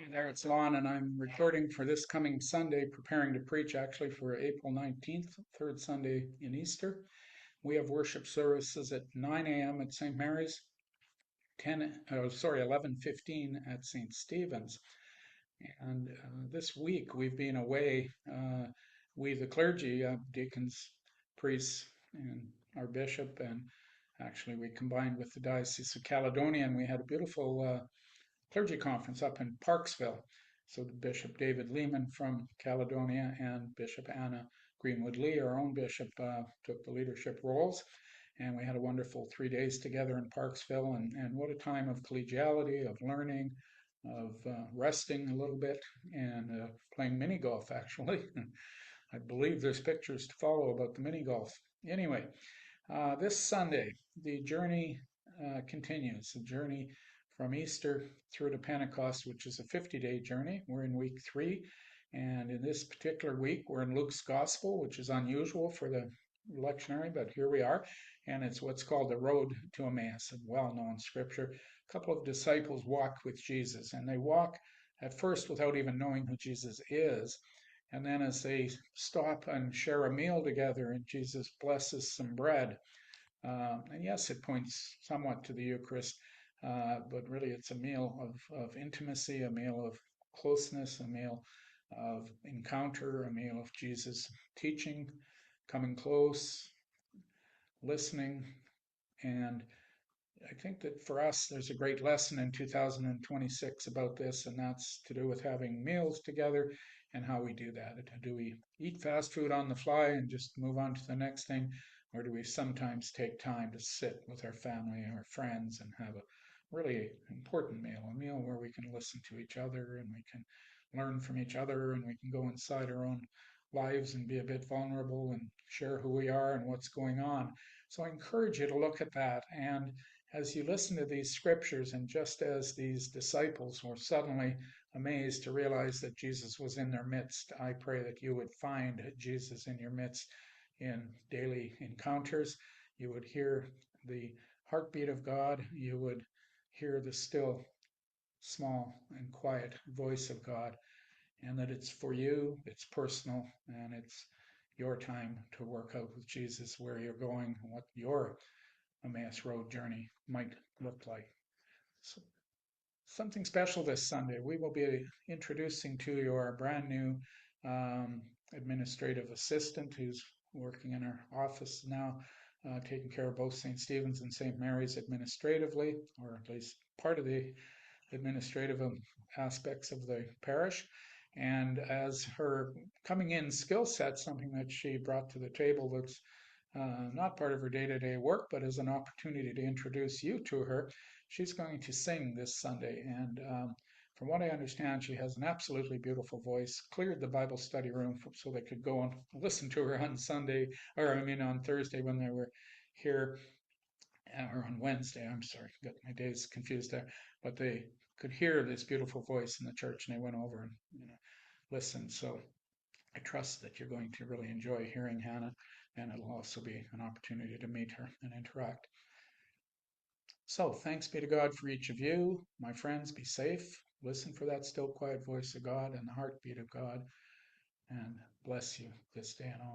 Hey there, it's Lon, and I'm recording for this coming Sunday, preparing to preach actually for April 19th, third Sunday in Easter. We have worship services at 9 a.m. at St. Mary's, 11:15 at St. Stephen's. And this week we've been away, we the clergy, deacons, priests, and our bishop, and actually we combined with the Diocese of Caledonia, and we had a beautiful clergy conference up in Parksville. So Bishop David Lehman from Caledonia and Bishop Anna Greenwood Lee, our own bishop, took the leadership roles. And we had a wonderful 3 days together in Parksville. And what a time of collegiality, of learning, of resting a little bit, and playing mini golf, actually. I believe there's pictures to follow about the mini golf. Anyway, this Sunday, the journey continues. The journey from Easter through to Pentecost, which is a 50-day journey. We're in week 3, and in this particular week, we're in Luke's Gospel, which is unusual for the lectionary, but here we are, and it's what's called the Road to Emmaus, a well-known scripture. A couple of disciples walk with Jesus, and they walk at first without even knowing who Jesus is. And then as they stop and share a meal together, and Jesus blesses some bread, and yes, it points somewhat to the Eucharist, but really it's a meal of intimacy, a meal of closeness, a meal of encounter, a meal of Jesus teaching, coming close, listening. And I think that for us, there's a great lesson in 2026 about this, and that's to do with having meals together and how we do that. Do we eat fast food on the fly and just move on to the next thing, or do we sometimes take time to sit with our family, our friends, and have a really important meal, a meal where we can listen to each other and we can learn from each other and we can go inside our own lives and be a bit vulnerable and share who we are and what's going on. So I encourage you to look at that. And as you listen to these scriptures, and just as these disciples were suddenly amazed to realize that Jesus was in their midst, I pray that you would find Jesus in your midst in daily encounters. You would hear the heartbeat of God. You would hear the still, small, and quiet voice of God, and that it's for you, it's personal, and it's your time to work out with Jesus where you're going, what your Emmaus Road journey might look like. So, something special this Sunday. We will be introducing to you our brand new um, administrative assistant who's working in our office now, taking care of both St. Stephen's and St. Mary's administratively, or at least part of the administrative aspects of the parish. And as her coming in skill set, something that she brought to the table that's not part of her day-to-day work, but as an opportunity to introduce you to her. She's going to sing this Sunday, and from what I understand, she has an absolutely beautiful voice. Cleared the Bible study room so they could go and listen to her on Sunday, or I mean on Thursday when they were here, or on Wednesday. I'm sorry, got my days confused there. But they could hear this beautiful voice in the church, and they went over and listened. So I trust that you're going to really enjoy hearing Hannah, and it'll also be an opportunity to meet her and interact. So, thanks be to God for each of you. My friends, be safe. Listen for that still, quiet voice of God and the heartbeat of God, and bless you this day and all.